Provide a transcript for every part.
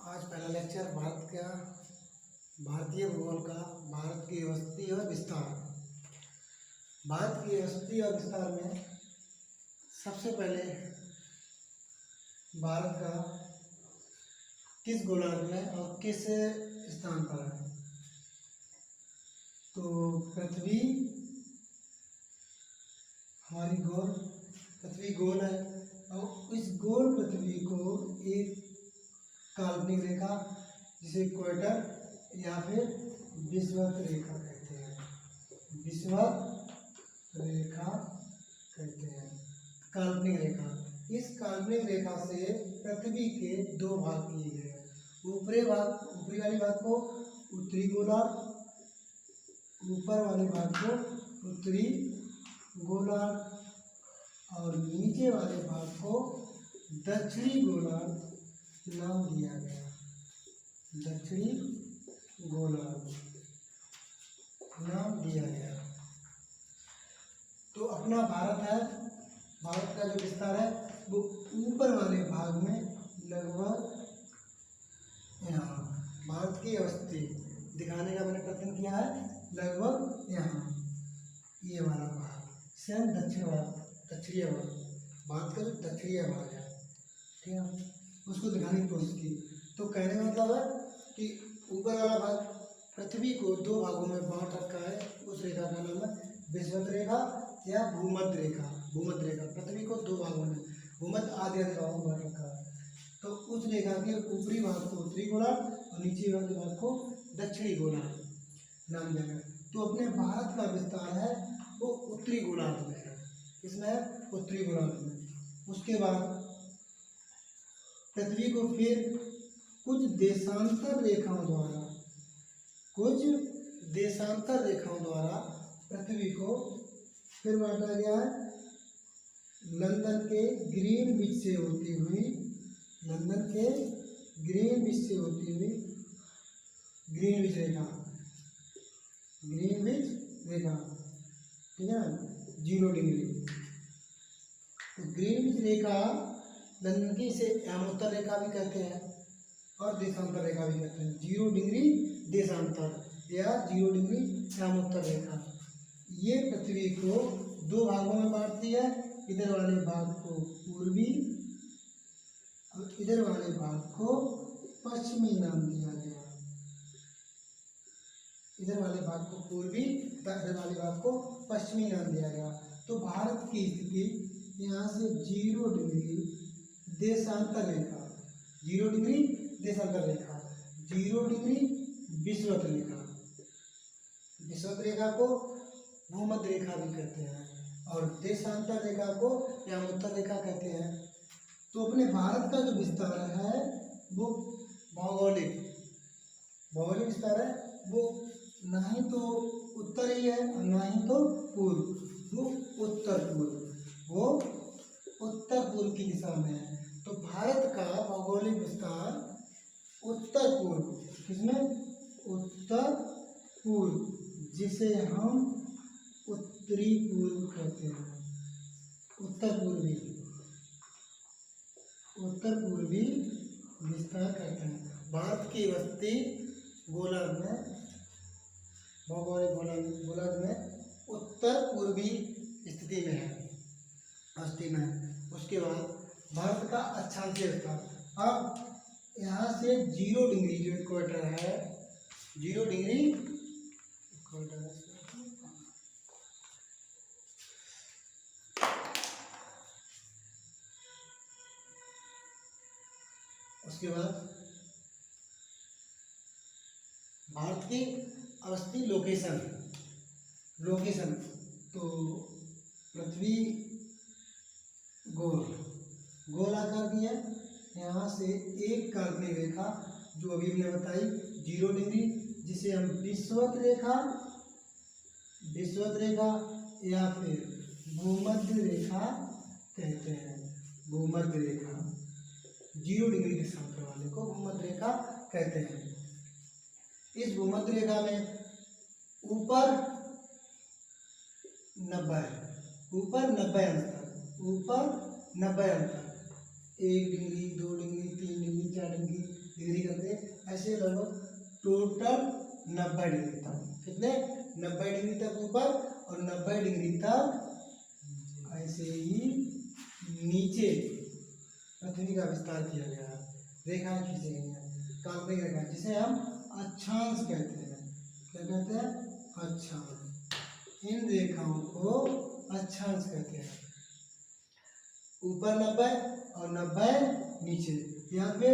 आज पहला लेक्चर भारतीय भूगोल का भारत की वस्तु और विस्तार। भारत की वस्तु और विस्तार में सबसे पहले भारत का किस गोलार्ध में और किस स्थान पर है। तो पृथ्वी हमारी पृथ्वी गोल है और इस गोल पृथ्वी को एक काल्पनिक रेखा जिसे इक्वेटर या फिर विषुवत रेखा कहते हैं। विषुवत रेखा कहते हैं काल्पनिक रेखा। इस काल्पनिक रेखा से पृथ्वी के दो भाग किए गए हैं। ऊपरी वाले भाग को उत्तरी गोलार्ध, ऊपर वाले भाग को उत्तरी गोलार्ध और नीचे वाले भाग को दक्षिणी गोलार्ध नाम दिया गया। दक्षिणी गोलार्ध नाम दिया गया। तो अपना भारत है, भारत का जो विस्तार है वो ऊपर वाले भाग में लगभग यहाँ भारत की अवस्थी दिखाने का मैंने प्रयत्न किया है। लगभग यहाँ ये वाला भाग स्वयं दक्षिणी भाग भारत का जो दक्षिणी भाग है, ठीक है, उसको दिखाने की कोशिश की। तो कहने का मतलब है कि ऊपर वाला भाग पृथ्वी को दो भागों में बांट रखा है। उस रेखा का नाम है विषुवत रेखा या भूमध्य रेखा। भूमध्य रेखा पृथ्वी को दो भागों में भूमध्य आदि भागों में बांट रखा है। तो उस रेखा के ऊपरी भाग को उत्तरी गोलार्ध और नीचे वाले भाग को दक्षिणी गोलार्ध नाम दिया गया। तो अपने भारत का विस्तार है वो उत्तरी गोलार्ध में है। इसमें है उत्तरी गोलार्ध में। उसके बाद पृथ्वी को फिर कुछ देशांतर रेखाओं द्वारा पृथ्वी को फिर बांटा गया है। लंदन के ग्रीनविच से होती हुई ग्रीनविच रेखा, ठीक है, 0 डिग्री। तो ग्रीनविच रेखा लंदन की इसे यामोत्तर रेखा भी कहते हैं और देशांतर रेखा भी कहते हैं। 0 डिग्री देशांतर या 0 डिग्री यामोत्तर रेखा ये पृथ्वी को दो भागों में बांटती है। इधर वाले भाग को पूर्वी और इधर वाले भाग को पश्चिमी नाम दिया गया। इधर वाले भाग को पूर्वी, इधर वाले भाग को पश्चिमी नाम दिया गया। तो भारत की स्थिति यहाँ से 0 डिग्री देशांतर रेखा, 0 डिग्री देशांतर रेखा, 0 डिग्री विषुवत रेखा। विषुवत रेखा को भूमध्य रेखा भी कहते हैं और देशांतर रेखा को यामोत्तर रेखा कहते हैं। तो अपने भारत का जो विस्तार है वो भौगोलिक विस्तार है वो ना ही तो उत्तरी है और ना ही तो पूर्व, वो उत्तर पूर्व की दिशा में है। तो भारत का भौगोलिक विस्तार उत्तर पूर्व, किसमें उत्तर पूर्व, जिसे हम उत्तरी पूर्व कहते हैं। उत्तर पूर्वी विस्तार कहते हैं। भारत की वस्ती गोलार्ध में, भौगोलिक गोलार्ध में उत्तर पूर्वी स्थिति में है, अवस्थी में। उसके बाद भारत का अक्षांशीय विस्तार। अब यहाँ से 0 डिग्री जो इक्वेटर है, 0 डिग्री इक्वेटर है। उसके बाद भारत की अवस्थी लोकेशन तो पृथ्वी गोल आकार की है। यहाँ से एक काल्पनिक रेखा जो अभी हमने बताई 0 डिग्री, जिसे हम विषुवत या फिर भूमध्य रेखा कहते हैं। भूमध्य रेखा 0 डिग्री देशांतर वाले को भूमध्य रेखा कहते हैं। इस भूमध्य रेखा में ऊपर 90 अंतर, 1 degree, 2 degree, 3 degree, 4 degree degree करते हैं। ऐसे लगभग टोटल 90 डिग्री तक, कितने 90 डिग्री तक ऊपर और 90 डिग्री तक ऐसे ही नीचे पृथ्वी का विस्तार किया गया है। रेखाएं खींची गई हैं, काल्पनिक रेखा, जिसे हम अक्षांश कहते हैं। क्या कहते हैं? अक्षांश। इन रेखाओं को अक्षांश कहते हैं। ऊपर 90 और 90 नीचे, या फिर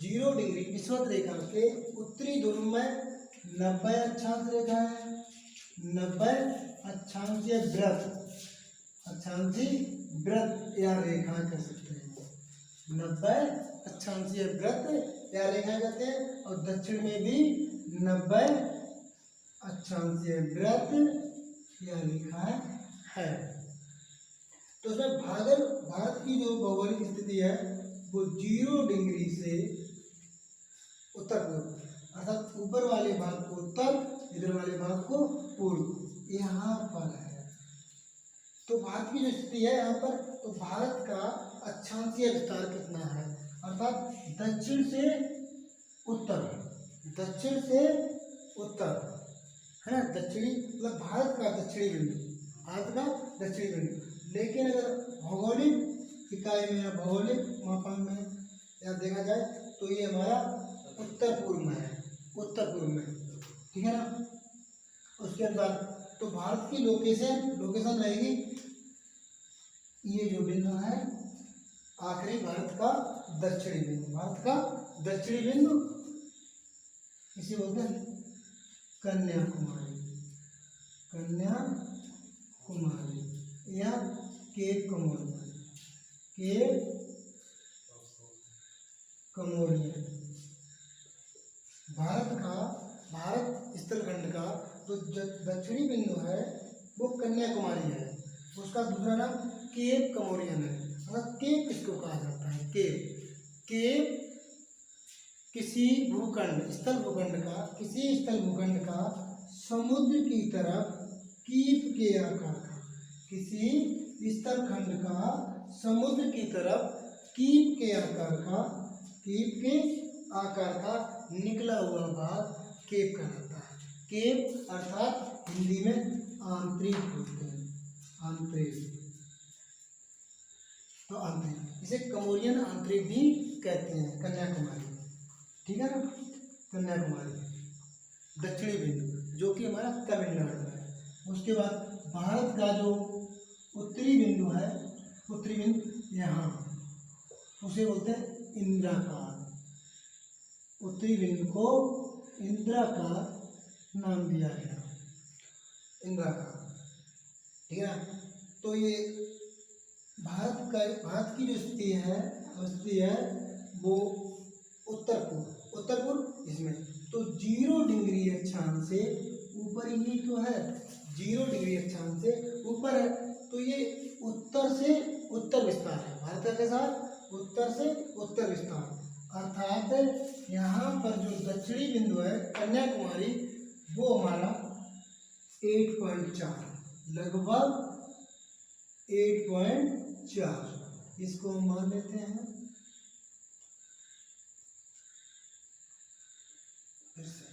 0 डिग्री विषुवत रेखा के उत्तरी ध्रुव में 90 अक्षांश रेखा है, 90 अक्षांशीय वृत्त, अक्षांशीय वृत्त या रेखा कह सकते हैं। 90 अक्षांशीय वृत्त या रेखा कहते हैं। और दक्षिण में भी 90 अक्षांशीय वृत्त या रेखा है। तो उसमें भारत की जो भौगोलिक स्थिति है वो 0 डिग्री से उत्तर पूर्व, अर्थात ऊपर वाले भाग को उत्तर, इधर वाले भाग को पूर्व, यहाँ पर है। तो भारत की जो स्थिति है यहाँ पर, तो भारत का अक्षांशीय विस्तार कितना है, अर्थात दक्षिण से उत्तर, दक्षिण से उत्तर है ना, दक्षिणी मतलब भारत का दक्षिणी बिंदु, भारत का दक्षिणी बिंदु। लेकिन अगर भौगोलिक इकाई में या भौगोलिक मापांक में या देखा जाए तो ये हमारा उत्तर पूर्व में है, उत्तर पूर्व में, ठीक है ना। उसके बाद तो भारत की लोकेशन रहेगी, ये जो बिंदु है आखिरी भारत का दक्षिणी बिंदु, भारत का दक्षिणी बिंदु, इसे बोलते हैं कन्याकुमारी, कन्याकुमारी या केप कमोरिया, केप कमोरिया। भारत स्थलखंड का जो दक्षिणी बिंदु है वो कन्याकुमारी है, उसका दूसरा नाम केप कमोरियन है। अर्थात केप किसको कहा जाता है? केप किसी भूखंड, स्थल भूखंड का, किसी स्थल भूखंड का समुद्र की तरफ कीप के आकार का, किसी स्थल खंड का समुद्र की तरफ कीप के आकार का निकला हुआ भाग केप कहलाता है। केप अर्थात हिंदी में आंतरिक बोलते हैं, आंतरिक, तो आंतरिक, इसे कमोरियन आंतरिक भी कहते हैं, कन्याकुमारी, ठीक है ना। कन्याकुमारी दक्षिणी बिंदु जो कि हमारा तमिलनाडु में है। उसके बाद भारत का जो उत्तरी बिंदु है, उत्तरी बिंदु यहाँ, उसे बोलते हैं इंद्राकार, उत्तरी बिंदु को इंद्राकार नाम दिया गया, इंद्राकार, ठीक है ना। तो ये भारत की जो स्थिति है वो उत्तर पूर्व इसमें, तो 0 डिग्री अक्षांश से ऊपर ही तो है, 0 डिग्री अक्षांश से ऊपर है, तो ये उत्तर से उत्तर विस्तार है, भारत के साथ उत्तर से उत्तर विस्तार, अर्थात यहाँ पर जो दक्षिणी बिंदु है कन्याकुमारी वो हमारा 8.4, लगभग 8.4, इसको हम मान लेते हैं। फिर से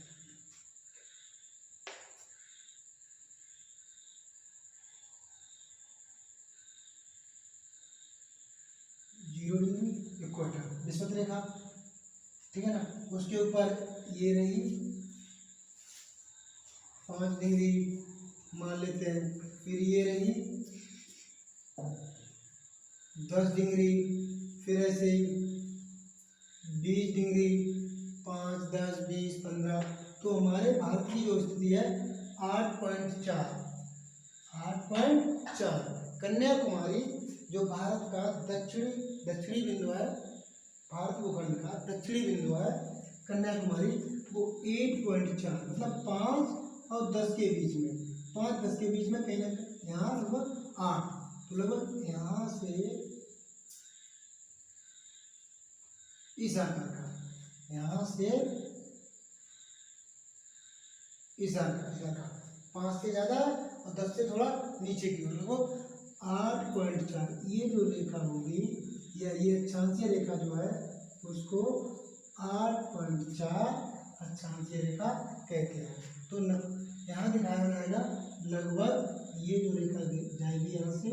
0 डिग्री इक्वेटर विषुवत रेखा, ठीक है ना। उसके ऊपर ये रही 5 डिग्री मान लेते हैं, फिर ये रही 10 डिग्री, फिर ऐसे 20 डिग्री, 5, 10, 20, 15, तो हमारे भारत की जो स्थिति है 8.4, कन्याकुमारी जो भारत का दक्षिणी बिंदु है, भारत भूखंड का दक्षिणी बिंदु है कन्याकुमारी, वो 8.4 मतलब 5 और 10 के बीच में, 5-10 के बीच में कहीं ना कहीं यहाँ लगभग 8, तो लगभग यहाँ से इस आकार का, यहाँ से इस आकार का, 5 से ज़्यादा और 10 से थोड़ा नीचे की ओर, लगभग 8.4, ये जो रेखा होगी या ये अक्षांशीय रेखा जो है उसको 8.4 अक्षांशीय रेखा कहते हैं। तो यहाँ दिखाया जाएगा लगभग ये जो रेखा जाएगी यहाँ से,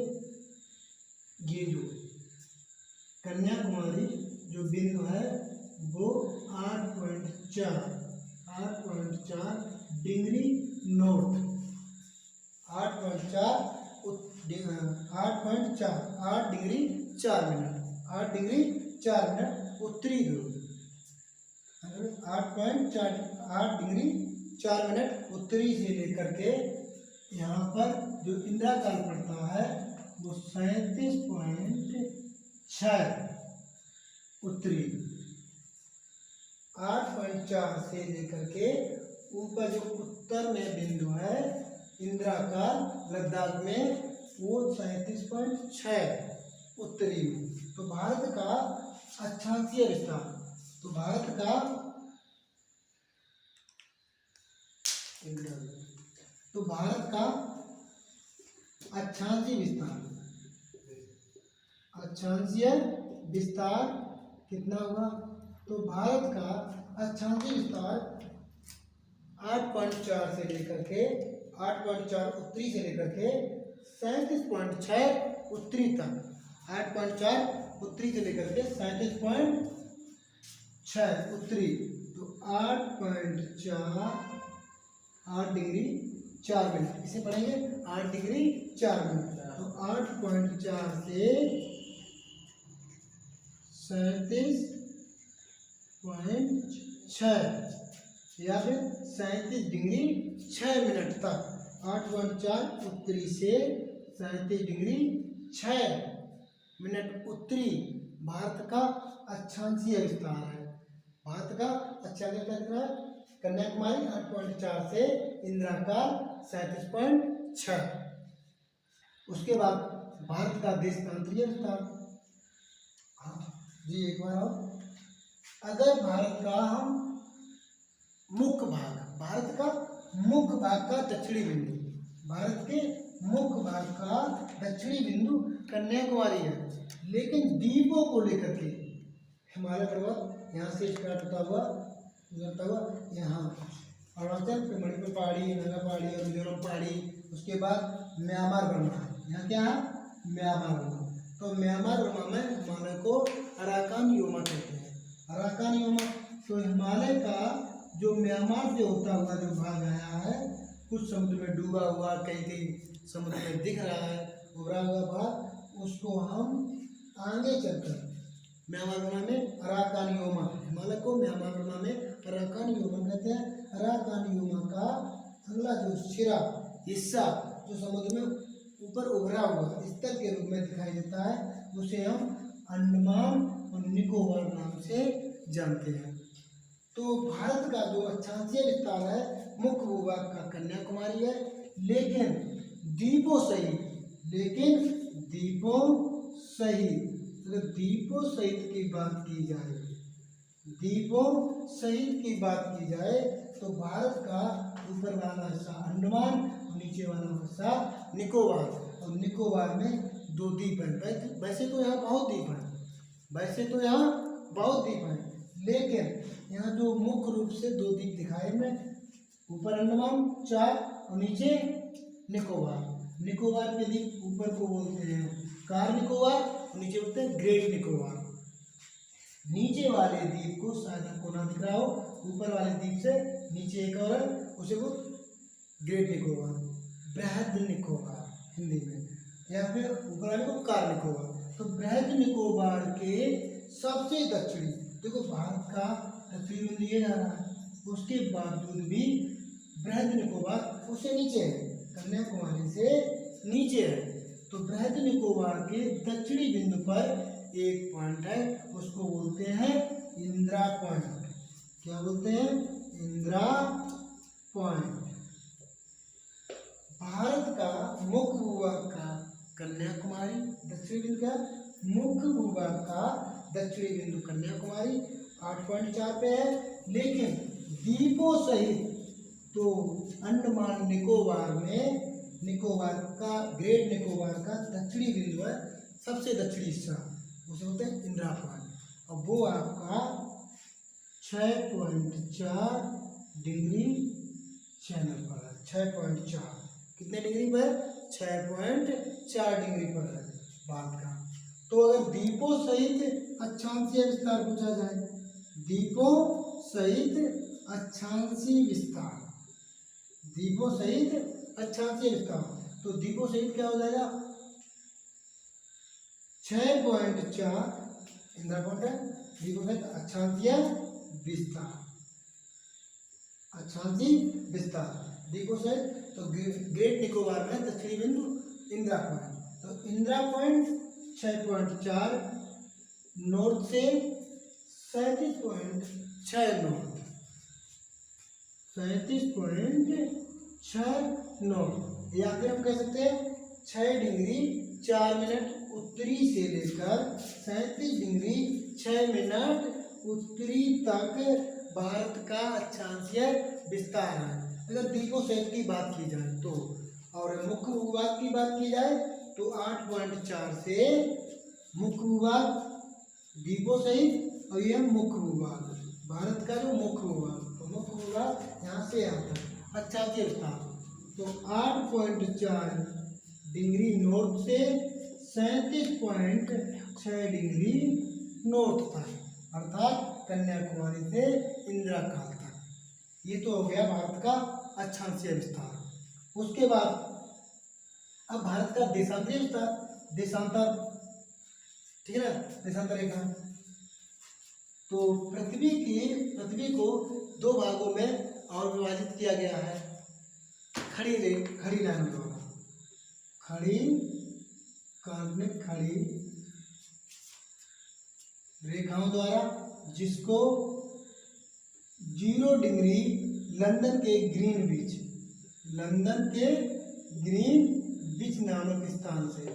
ये जो कन्याकुमारी जो बिंदु है वो 8.4 degree north, 8 degree 4 minute, 8 degree 4 minute उत्तरी ध्रुव, 8 डिग्री 4 मिनट उत्तरी से लेकर के यहाँ पर जो इंदिरा काल पड़ता है वो 37.6 उत्तरी, 8.4 से लेकर के ऊपर जो उत्तर में बिंदु है इंदिरा काल लद्दाख में वो 37.6 उत्तरी में। तो भारत का अक्षांशीय विस्तार, तो भारत का अक्षांशीय विस्तार कितना हुआ? तो भारत का अक्षांशीय विस्तार 8.4 से लेकर के 8.4 उत्तरी से लेकर के 37.6 उत्तरी तक, 8.4 उत्तरी से लेकर के 37.6 उत्तरी, तो 8 डिग्री 4 मिनट, इसे पढ़ेंगे 8 डिग्री 4 मिनट। तो 8.4 से 37.6 या फिर 37 डिग्री 6 मिनट तक, 8.4 उत्तरी से 37 डिग्री 6 मिनट उत्तरी भारत का अक्षांशीय विस्तार है। भारत का अक्षांशीय विस्तार है कन्याकुमारी 8.4 से इंदिरा काल 37.6। उसके बाद भारत का देशांतरीय विस्तार, जी एक बार और, अगर भारत का हम मुख्य भाग, भारत का मुख्य भाग का दक्षिणी बिंदु, भारत के मुख्य भाग का दक्षिणी बिंदु कन्याकुमारी है, लेकिन द्वीपों को लेकर के हिमालय पर्वत यहाँ से स्टार्ट होता हुआ यहाँ अरुणाचल, फिर मणिपुर पहाड़ी, नागा पहाड़ी और मिजोरम पहाड़ी, उसके बाद म्यांमार बर्मा, यहाँ क्या है म्यांमार बर्मा। तो म्यांमार बर्मा में हिमालय को अराकान योमा कहते हैं, अराकान योमा। तो हिमालय का जो म्यांमार से होता हुआ जो भाग आया है, कुछ समुद्र में डूबा हुआ, कहीं कहीं समुद्र में दिख रहा है उभरा हुआ भाग, उसको हम आगे चलकर म्यांमार बर्मा में अराकान योमा, हिमालय को म्यांमार बर्मा में अराकान योमा कहते हैं। अराकान योमा का अगला जो सिरा हिस्सा जो समुद्र में ऊपर उभरा हुआ स्थल के रूप में दिखाई देता है, उसे हम अंडमान और निकोबार नाम से जानते हैं। तो भारत का जो अक्षांशीय विस्तार है मुख्य भूभाग का कन्याकुमारी है, लेकिन द्वीपों सहित अगर द्वीपों सहित की बात की जाए तो भारत का ऊपर वाला हिस्सा अंडमान और नीचे वाला हिस्सा निकोबार, और निकोबार में 2 द्वीप हैं। वैसे तो यहाँ बहुत द्वीप हैं, लेकिन यहाँ जो मुख्य रूप से 2 द्वीप दिखाए में, ऊपर अंडमान 4 और नीचे निकोबार के द्वीप ऊपर को बोलते हैं कार निकोबार, नीचे बोलते हैं ग्रेट निकोबार। नीचे वाले द्वीप को शायद आपको ना दिख रहा हो, ऊपर वाले द्वीप से नीचे एक और है, उसे वो ग्रेट निकोबार, बृहद निकोबार हिंदी में, या फिर ऊपर वाले को कार निकोबार। तो बृहद निकोबार के सबसे दक्षिणी, देखो भारत का दक्षिणी बिंदु ये जा रहा है, उसके बावजूद भी बृहद निकोबार उससे नीचे है, कन्याकुमारी से नीचे है। तो बृहद निकोबार के दक्षिणी बिंदु पर एक पॉइंट है, उसको बोलते हैं इंदिरा पॉइंट। क्या बोलते हैं? इंदिरा पॉइंट। भारत का मुख्य भूभाग का कन्याकुमारी, दक्षिणी बिंदु का मुख्य भूभाग का दक्षिणी बिंदु कन्याकुमारी 8.4 पे है, लेकिन द्वीपों सहित तो अंडमान निकोबार में ग्रेट निकोबार का दक्षिणी बिंदु है, सबसे दक्षिणी हिस्सा, उसे बोलते हैं इंदिरा पॉइंट। और वो आपका 6.4 डिग्री चैनल पर है। 6.4 कितने डिग्री पर? 6.4 डिग्री पर है भारत का। तो अगर द्वीपों सहित अक्षांशीय विस्तार पूछा जाए, द्वीपों सहित अक्षांशीय विस्तार, द्वीपों सहित अक्षांशीय विस्तार, तो द्वीपों सहित क्या हो जाएगा? 6.4 इंद्रा पॉइंट है, द्वीपों सहित अक्षांशीय विस्तार, अक्षांशीय विस्तार द्वीपों सहित। तो ग्रेट निकोबार में दक्षिणी बिंदु इंदिरा पॉइंट, तो इंदिरा पॉइंट 6.4 नॉर्थ से 37.6 नॉर्थ, 37.6 नॉर्थ, या फिर हम कह सकते हैं 6 डिग्री 4 मिनट उत्तरी से लेकर 37 डिग्री 6 मिनट उत्तरी तक भारत का अक्षांशीय विस्तार है, अगर द्वीपों सहित की बात की जाए तो। और मुख्य भूभाग की बात की जाए तो 8.4 से मुख्य भूभाग द्वीपों सहित, और यह मुख्य भूभाग भारत का जो मुख्य भूभाग, तो मुख्य भूभाग यहाँ से यहाँ तक अक्षांशीय विस्तार, तो 8.4 डिग्री नॉर्थ से 37.6 डिग्री नॉर्थ तक, अर्थात कन्याकुमारी से इंदिरा काल तक। ये तो हो गया भारत का अक्षांशीय विस्तार। उसके बाद अब भारत का देशांतरीय विस्तार, देशांतर, ठीक है ना, देशांतर रेखा। तो पृथ्वी को 2 भागों में और विभाजित किया गया है खड़ी लाइनों द्वारा, काल्पनिक खड़ी रेखाओं द्वारा, जिसको 0 डिग्री लंदन के ग्रीनविच नामक स्थान से,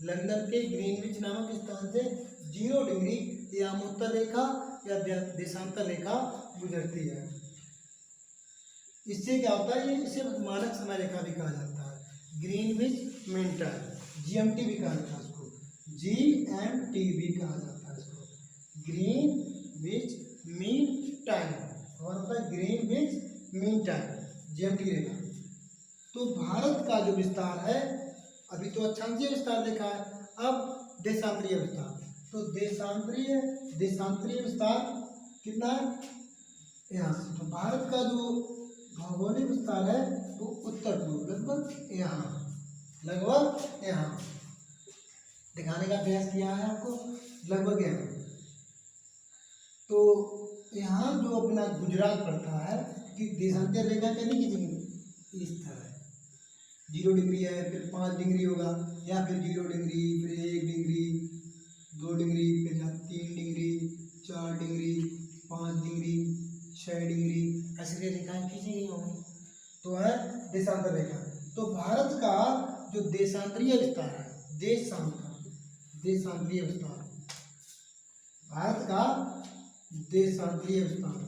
लंदन के ग्रीनविच नामक स्थान से 0 डिग्री या अमोत्तर रेखा या देशांतर रेखा गुजरती है। इससे क्या होता है? इसे मानक समय रेखा भी कहा जाता है, ग्रीनविच मीन टाइम, GMT भी कहा जाता है इसको, GMT भी कहा जाता है इसको, ग्रीनविच मीन टाइम, और होता है ग्रीनविच मीन टाइम, GMT रेखा। तो भारत का जो विस्तार है, अभी तो अक्षांशीय विस्तार देखा है, अब देशांतरीय विस्तार। तो देशांतरीय विस्तार कितना है? यहाँ से। तो भारत का जो भौगोलिक विस्तार है वो उत्तर पूर्व, लगभग यहाँ दिखाने का प्रयास किया है आपको, लगभग यहाँ। तो यहाँ जो अपना गुजरात पड़ता है, कि देशांतर रेखा कहने की जगह इस तरह 0 डिग्री है, फिर 5 डिग्री होगा, या फिर 0 डिग्री, फिर 1 डिग्री, 2 डिग्री, फिर 3 डिग्री, 4 डिग्री, 5 डिग्री, 6 डिग्री, ऐसी रेखाएं खींची गई होंगी, तो है देशांतर रेखा। तो भारत का जो देशांतरीय विस्तार है, देशांतरीय विस्तार, भारत का देशांतरीय विस्तार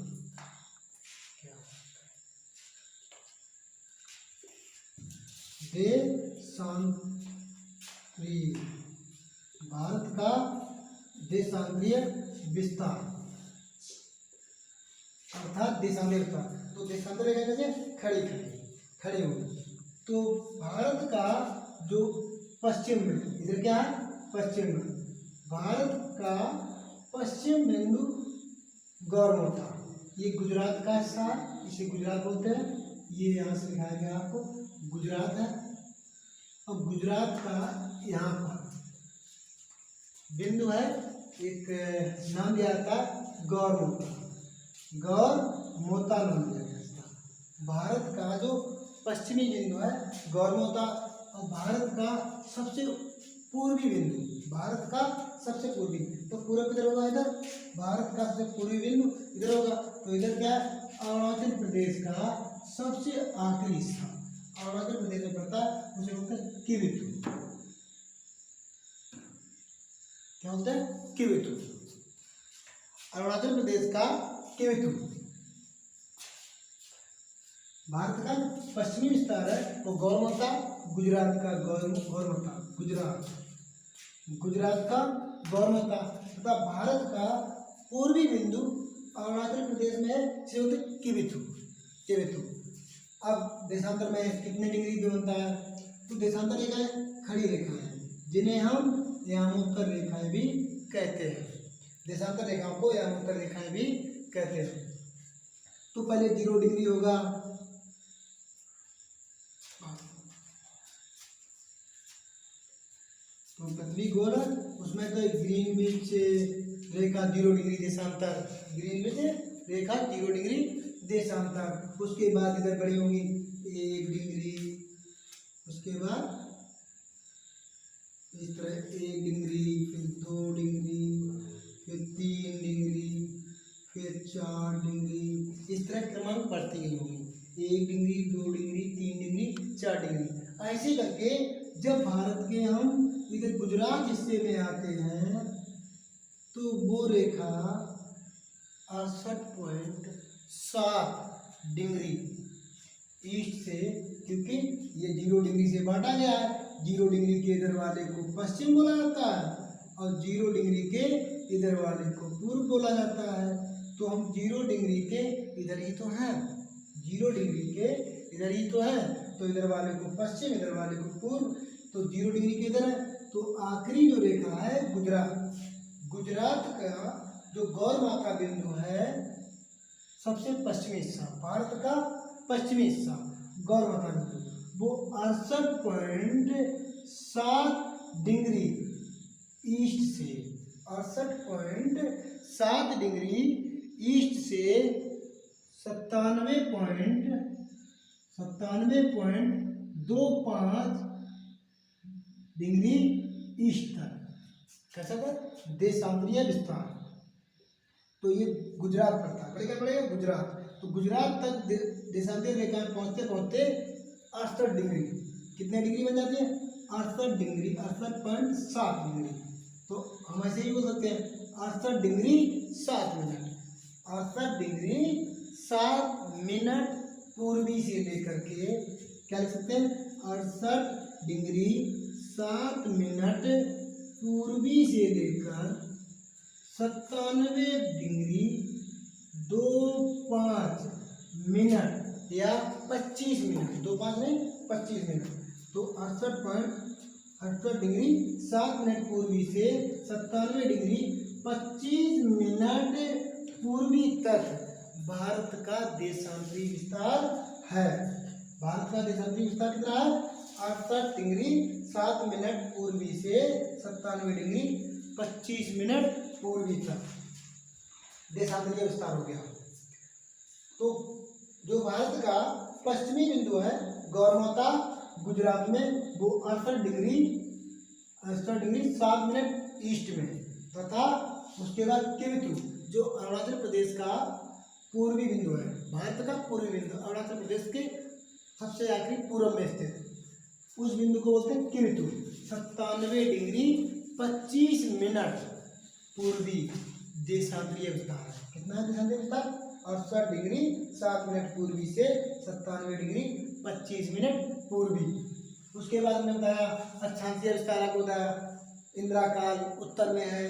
भारत का देशांतरीय विस्तार अर्थात देशांतरीय विस्तार। तो देशांतर रेखा कैसे? खड़ी होगी। तो भारत का जो पश्चिम में, इधर क्या है? पश्चिम में, भारत का पश्चिम बिंदु गौरमोता, ये गुजरात का हिस्सा है, इसे गुजरात बोलते हैं, ये यहाँ से दिखाया गया आपको, गुजरात है। और गुजरात का यहाँ पर बिंदु है, एक नाम दिया जाता है गौरमोता नाम दिया गया इसका। भारत का जो पश्चिमी बिंदु है गौरमोता, और भारत का सबसे पूर्वी बिंदु, भारत का सबसे पूर्वी, तो पूर्व किधर होगा? इधर। भारत का सबसे पूर्वी बिंदु इधर होगा, तो इधर क्या है? अरुणाचल प्रदेश का सबसे आखिरी हिस्सा, अरुणाचल प्रदेश में पड़ता है, उसे बोलते हैं किवितु। क्या होता है? किवितु, अरुणाचल प्रदेश का किवितु। भारत का पश्चिमी विस्तार है वो गौरमोता, गुजरात का गौरमोता, गुजरात का गौरमोता, तथा भारत का पूर्वी बिंदु अरुणाचल प्रदेश में है जिसे बोलते हैं किबिथु। किबिथु। अब देशांतर में कितने डिग्री पे बनता है? तो देशांतर रेखाएं खड़ी रेखाएं जिन्हें हम यामोत्तर रेखाएं भी कहते हैं। देशांतर रेखाओं को यामोत्तर रेखाएं भी कहते हैं। तो पहले 0 डिग्री होगा, तो पृथ्वी गोल है, उसमें तो ग्रीनविच रेखा 0 डिग्री देशांतर, ग्रीनविच रेखा 0 डिग्री देशांतर। उसके बाद इधर बड़ी होंगी 1 डिग्री, उसके बाद इस तरह 1 डिग्री, फिर 2 डिग्री, फिर 3 डिग्री, फिर 4 डिग्री, इस तरह क्रमांक बढ़ती गई होंगी। 1 डिग्री, 2 डिग्री, 3 डिग्री, 4 डिग्री, ऐसे करके जब भारत के हम इधर गुजरात हिस्से में आते हैं तो वो रेखा 68.7 डिग्री ईस्ट से, क्योंकि ये 0 डिग्री से बांटा गया है, 0 डिग्री के इधर वाले को पश्चिम बोला जाता है और 0 डिग्री के इधर वाले को पूर्व बोला जाता है। तो हम 0 डिग्री के इधर ही तो हैं, 0 डिग्री के इधर ही तो हैं, तो इधर वाले को पश्चिम, इधर वाले को पूर्व, तो 0 डिग्री के इधर है। तो आखिरी जो रेखा है गुजरात, गुजरात का जो गौरमाथा बिंदु है, सबसे पश्चिमी हिस्सा, भारत का पश्चिमी हिस्सा गौरमाथा बिंदु, वो 68.7 डिग्री ईस्ट से, 68.7 डिग्री ईस्ट से 97.25 डिग्री ईस्ट तक, कैसा था देशांतरीय विस्तार। तो ये गुजरात पड़ता है, क्या पड़ेगा गुजरात। तो गुजरात तक देशांतरीय रेखाएं पहुंचते पहुंचते 68 डिग्री, कितने डिग्री बन जाती है 68 डिग्री, 68.7 डिग्री। तो हम ऐसे ही बोल सकते हैं 68 डिग्री 7 मिनट, 68 डिग्री 7 मिनट पूर्वी से लेकर के क्या लिख सकते हैं 68 डिग्री 7 मिनट पूर्वी से लेकर 97 डिग्री 25 मिनट या 25 मिनट, 25 नहीं 25 मिनट। तो 68 डिग्री 7 मिनट पूर्वी से 97 डिग्री 25 मिनट पूर्वी तक भारत का देशांतरी विस्तार है। भारत का देशांतरी विस्तार कितना है 68 डिग्री 7 मिनट पूर्वी से 97 डिग्री 25 मिनट पूर्वी तक देशांतरीय विस्तार हो गया। तो जो भारत का पश्चिमी बिंदु है गौरमाथा गुजरात में, वो 68 डिग्री 7 मिनट ईस्ट में, तथा उसके बाद किबिथु जो अरुणाचल प्रदेश का पूर्वी बिंदु है, भारत का पूर्वी बिंदु अरुणाचल प्रदेश के सबसे आखिरी पूर्व में स्थित, उस बिंदु को बोलते हैं किबिथु। 97 डिग्री 25 मिनट पूर्वी देशांतरीय विस्तार है। कितना है देशांतरीय विस्तार 68 डिग्री 7 मिनट पूर्वी से 97 डिग्री 25 मिनट पूर्वी। उसके बाद हमने बताया अक्षांशीय विस्तार को बताया, इंदिरा काल उत्तर में है,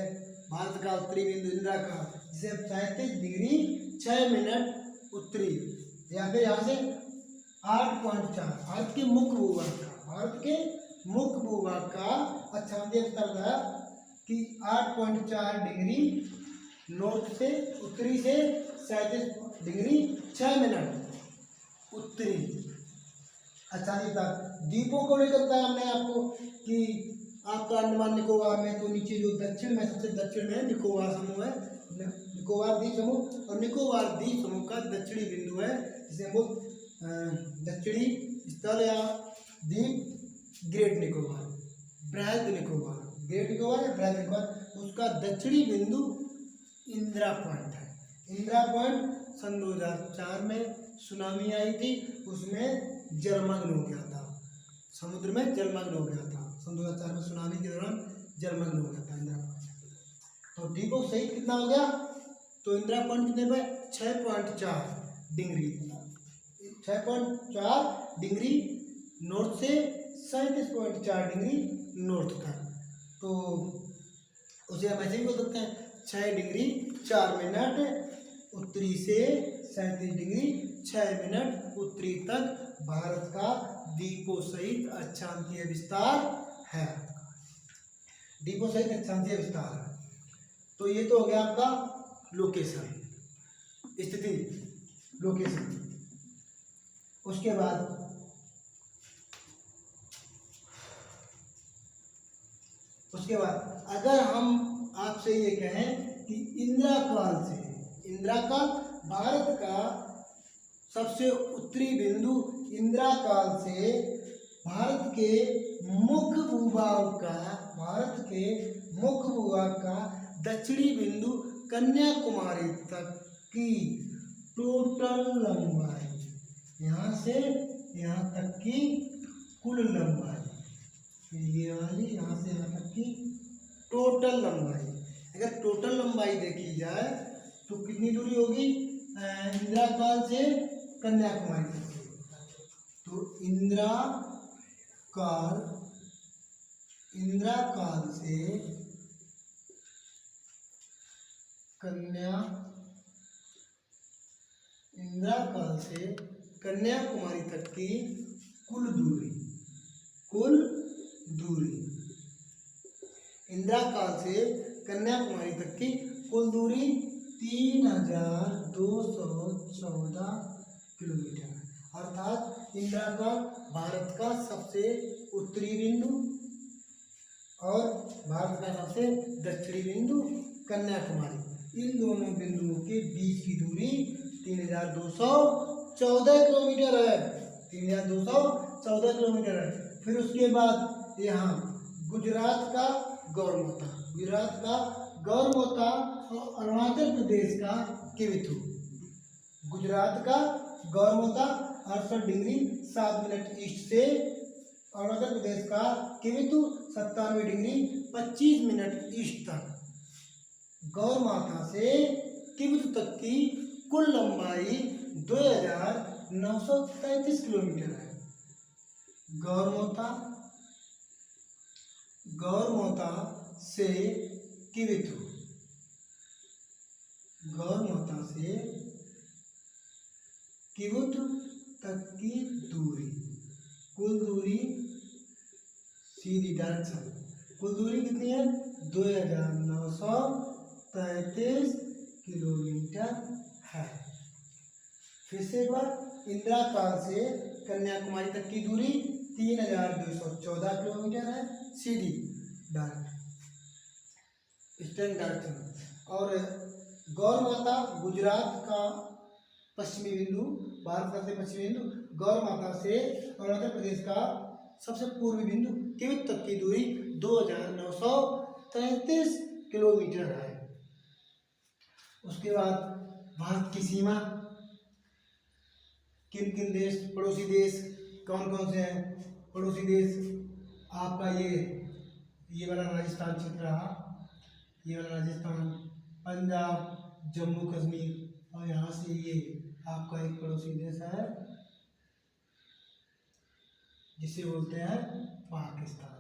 भारत का उत्तरी बिंदु इंदिरा काल, जिसे 37 डिग्री 6 मिनट उत्तरी, या फिर यहाँ से 8.4 भारत के मुख्य भूभाग का, भारत के मुख्य भूभाग का अक्षांशीय विस्तार बताया कि 8.4 डिग्री नॉर्थ से उत्तरी से 37 डिग्री 6 मिनट उत्तरी अक्षांशीय विस्तार। द्वीपों को लेकर बताया हमने आपको कि आपका अंडमान निकोबार में तो नीचे जो दक्षिण में सबसे दक्षिण में निकोबार समूह है, निकोबार द्वीप समूह, और निकोबार द्वीप समूह का दक्षिणी बिंदु है जिसे हम दक्षिणी स्थल या द्वीप ग्रेट निकोबार, बृहद निकोबार, ग्रेट निकोबार या बृहद निकोबार, उसका दक्षिणी बिंदु इंदिरा पॉइंट है। इंदिरा पॉइंट सन 2004 में सुनामी आई थी, उसमें जलमग्न हो गया था, समुद्र में जलमग्न हो गया था, सन 2004 में सुनामी के दौरान जलमग्न हो गया था इंदिरा पॉइंट। तो द्वीपों सही कितना हो गया, तो इंदिरा पॉइंट कितने पे 6.4 डिग्री, 6.4 डिग्री नॉर्थ से 37.4 डिग्री नॉर्थ तक। तो उसे हम ऐसे ही बोल सकते हैं 6 डिग्री 4 मिनट उत्तरी से 37 डिग्री 6 मिनट उत्तरी तक भारत का द्वीपों सहित अक्षांशीय विस्तार है। द्वीपों सहित अक्षांशीय विस्तार है। तो ये तो हो गया आपका लोकेशन, स्थिति, लोकेशन। उसके बाद अगर हम आपसे ये कहें कि इंदिरा काल भारत का सबसे उत्तरी बिंदु इंदिरा काल से भारत के मुख्य भूभाग का दक्षिणी बिंदु कन्याकुमारी तक की टोटल लंबाई, यहाँ से यहाँ तक की कुल लंबाई, ये वाली यहाँ से यहाँ तक की टोटल लंबाई, अगर टोटल लंबाई देखी जाए तो कितनी दूरी होगी इंदिरा काल से कन्याकुमारी तक। तो इंदिरा काल से कन्याकुमारी तक की कुल दूरी, इंदिरा काल से कन्याकुमारी तक की कुल दूरी 3214 किलोमीटर, अर्थात इंदिरा काल भारत का सबसे उत्तरी बिंदु और भारत का सबसे दक्षिणी बिंदु कन्याकुमारी, इन दोनों बिंदुओं के बीच की दूरी 3214 किलोमीटर है, 3214 किलोमीटर है। फिर उसके बाद यहाँ गुजरात का गौरमोता और अरुणाचल प्रदेश का किविथु, गुजरात का गौरमोता 68 डिग्री 7 मिनट ईस्ट से, अरुणाचल प्रदेश का किविथु 97 डिग्री 25 मिनट ईस्ट तक। गौरमाता से किविथु तक की कुल लंबाई 2933 किलोमीटर है। गौरमोता से किविथु तक की दूरी, कुल दूरी सीधी डायरेक्शन, कुल दूरी कितनी है 2933 किलोमीटर है। फिर से एक बार, इंदिरा काल से कन्याकुमारी तक की दूरी 3214 किलोमीटर है सीधी डायरेक्शन, और गौरमाता गुजरात का पश्चिमी बिंदु, भारत का सबसे पश्चिमी बिंदु, गौरमाता से अरुणाचल प्रदेश का सबसे पूर्वी बिंदु किविथु तक की दूरी 2933 किलोमीटर है। उसके बाद भारत की सीमा, किन किन देश, पड़ोसी देश कौन कौन से हैं? पड़ोसी देश आपका ये वाला राजस्थान क्षेत्र रहा, ये वाला राजस्थान, पंजाब, जम्मू कश्मीर, और यहाँ से ये आपका एक पड़ोसी देश है जिसे बोलते हैं पाकिस्तान,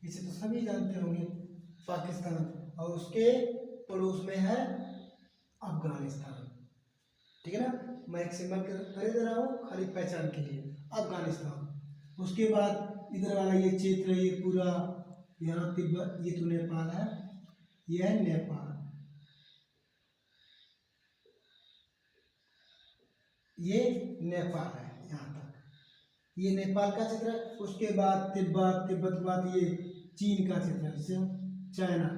इसे तो सभी जानते होंगे पाकिस्तान, और उसके पड़ोस में है अफगानिस्तान। ठीक है ना, मैं एक सिंबल कर दे रहा हूँ खाली पहचान के लिए, अफगानिस्तान। उसके बाद इधर वाला ये क्षेत्र, ये पूरा यहाँ तिब्बत, ये तो नेपाल है, ये है नेपाल, ये नेपाल है यहाँ तक, ये नेपाल का क्षेत्र है। उसके बाद तिब्बत के बाद ये चीन का क्षेत्र है, जिसे चाइना,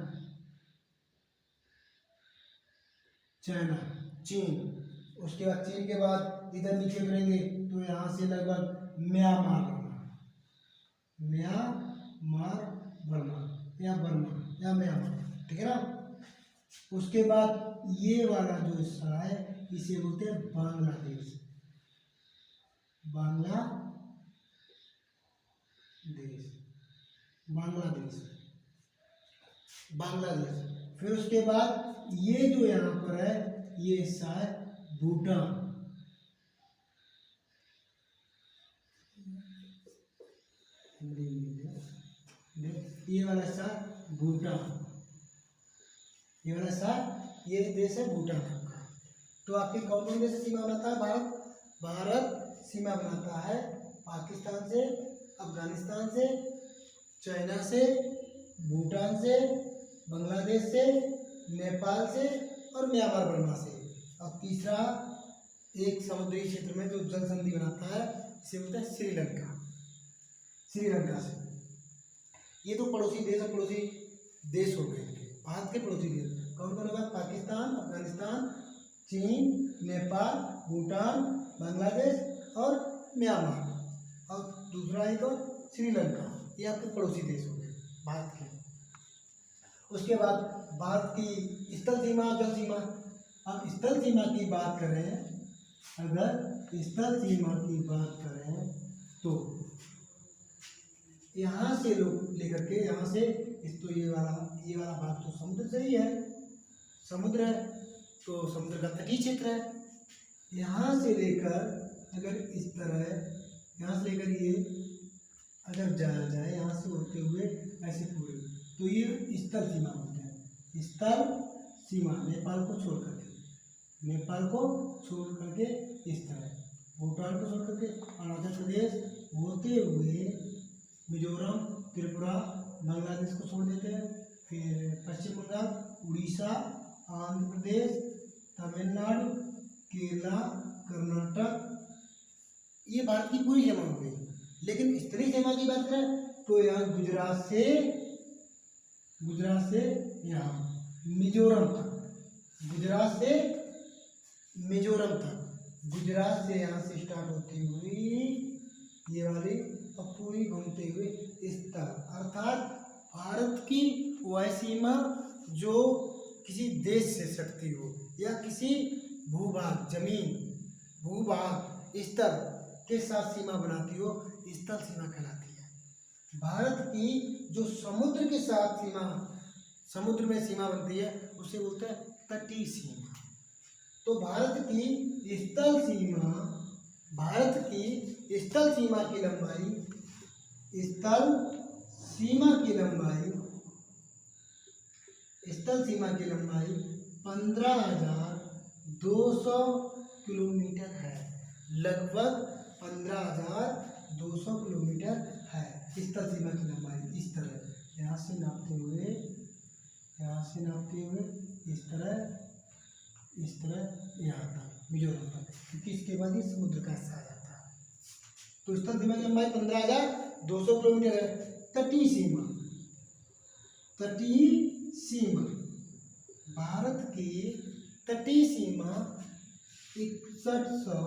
चीन। उसके बाद चीन के बाद इधर नीचे उतरेंगे तो यहाँ से लगभग म्यांमार बर्मा, ठीक है ना। उसके बाद ये वाला जो हिस्सा है इसे बोलते हैं बांग्लादेश। फिर उसके बाद ये जो यहाँ पर है ये हिस्सा है भूटान, ये वाला हिस्सा भूटान, ये देश है भूटान का। तो आपकी कौन कौन देश से सीमा बनाता है? भारत सीमा बनाता है पाकिस्तान से, अफगानिस्तान से, चाइना से, भूटान से, बांग्लादेश से, नेपाल से और म्यांमार बर्मा से। और तीसरा एक समुद्री क्षेत्र में जो जल संधि बनाता है इसे बोलते हैं श्रीलंका, श्रीलंका से। ये तो पड़ोसी देश और पड़ोसी देश हो गए भारत के पड़ोसी देश। कौन कौन होगा? पाकिस्तान, अफगानिस्तान, चीन, नेपाल, भूटान, बांग्लादेश और म्यांमार। और दूसरा है तो श्रीलंका, ये आपके पड़ोसी देश हो गए भारत के। उसके बाद भारत की स्थल सीमा और जल सीमा। अब स्थल सीमा की बात करें, अगर स्थल सीमा की बात करें तो यहाँ से लोग लेकर के यहाँ से इस तो ये वाला भाग तो समुद्र से ही है, समुद्र है तो समुद्र का तटीय क्षेत्र है। यहाँ से लेकर अगर इस तरह यहाँ से लेकर ये अगर जाया जाए यहाँ से होते हुए ऐसे पूरे, तो ये स्थल सीमा होते हैं। स्थल सीमा नेपाल को छोड़ करके, नेपाल को छोड़ करके इस तरह, भूटान को छोड़ करके अरुणाचल प्रदेश होते हुए मिजोरम, त्रिपुरा, बांग्लादेश को छोड़ देते हैं। फिर पश्चिम बंगाल, उड़ीसा, आंध्र प्रदेश, तमिलनाडु, केरला, कर्नाटक, ये भारत की पूरी सीमा हो गई। लेकिन स्तरीय सीमा की बात करें तो यहाँ गुजरात से यहाँ मिजोरम तक, गुजरात से मिजोरम तक, गुजरात से यहाँ से स्टार्ट होती हुई ये वाली और पूरी घूमते हुए इस तरह, अर्थात भारत की वह सीमा जो किसी देश से सटती हो या किसी भूभाग, जमीन, भूभाग, स्तर के साथ सीमा बनाती हो, स्थल सीमा कहलाती है। भारत की जो समुद्र के साथ सीमा, समुद्र में सीमा बनती है उसे बोलते हैं तटीय सीमा। तो भारत की स्थल सीमा, भारत की स्थल सीमा की लंबाई, स्थल सीमा की लंबाई, स्थल सीमा की लंबाई 15,200 किलोमीटर है, लगभग 15,200 किलोमीटर है स्थल सीमा की लंबाई। इस तरह यहाँ से नापते हुए, यहाँ से नापते हुए इस तरह यहाँ तक मिजोरम तक, क्योंकि इसके बाद ही समुद्र का हिस्सा आ जाता है। तो स्थल सीमा की लंबाई 15,200 किलोमीटर है। तटीय सीमा, तटीय सीमा, भारत की तटीय सीमा 6100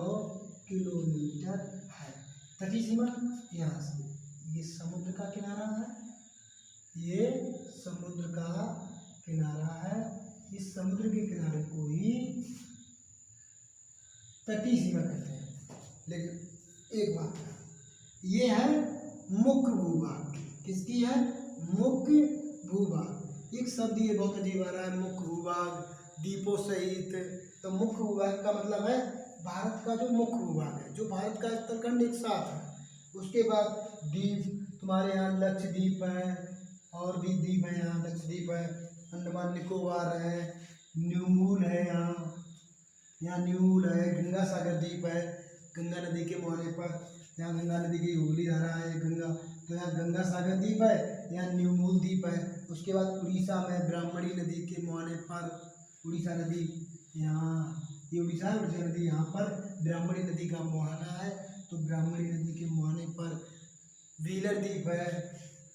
किलोमीटर है। तटीय सीमा यहाँ से, ये समुद्र का किनारा है, ये समुद्र का किनारा है, इस समुद्र के किनारे को ही तटीय सीमा कहते हैं। लेकिन एक बात है, ये है मुख्य भूभाग। किसकी है? मुख्य भूभाग। एक शब्द ये बहुत अजीब आ रहा है, मुख्य भूभाग, द्वीपों सहित। तो मुख्य भूभाग का मतलब है भारत का जो मुख्य भूभाग है, जो भारत का स्थलखंड एक साथ है। उसके बाद द्वीप, तुम्हारे यहाँ लक्षद्वीप है और भी द्वीप है, यहाँ लक्षद्वीप है, अंडमान निकोबार है, न्यूमूल है, यहाँ न्यूमूल है, गंगा सागर द्वीप है, गंगा नदी के मुहाने पर, यहाँ गंगा नदी की हुगली धारा है गंगा, तो यहाँ गंगा सागर द्वीप है, यहाँ न्यूमूल द्वीप है। उसके बाद उड़ीसा में ब्राह्मणी नदी के मुहाने पर उड़ीसा नदी, यहाँ ये उड़ीसा नदी, यहाँ पर ब्राह्मणी नदी का मुहाना है, तो ब्राह्मणी नदी के मुहाने पर व्हीलर द्वीप है,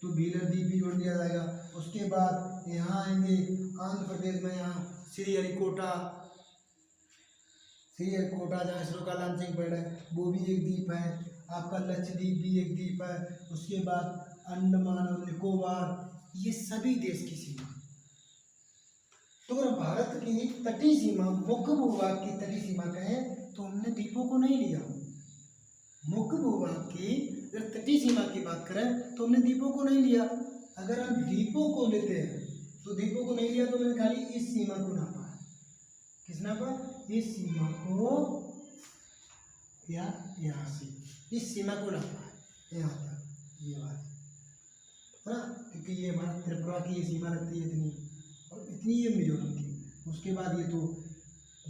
तो व्हीलर द्वीप भी जोड़ दिया जाएगा। उसके बाद यहाँ आएंगे आंध्र प्रदेश में, यहाँ श्रीहरिकोटा जहाँ इसरो का लॉन्चिंग पैड है, वो भी एक द्वीप है। आपका लक्षद्वीप भी एक द्वीप है। उसके बाद अंडमान और निकोबार, ये सभी देश की सीमा। तो अगर भारत की तटीय सीमा, मुख्य भूभाग की तटीय सीमा कहें तो हमने द्वीपों को नहीं लिया। मुख्य भूभाग की अगर तटीय सीमा की बात करें तो हमने द्वीपों को नहीं लिया। अगर हम द्वीपों को लेते हैं तो द्वीपों को नहीं लिया तो मैंने खाली इस सीमा को नापा है। किस नापा? इस सीमा को, या यहाँ से इस सीमा को नापा है यहाँ तक, ये बात है ना, क्योंकि ये हमारा त्रिपुरा की ये सीमा लगती है इतनी, और इतनी ये मिजोरम की। उसके बाद ये तो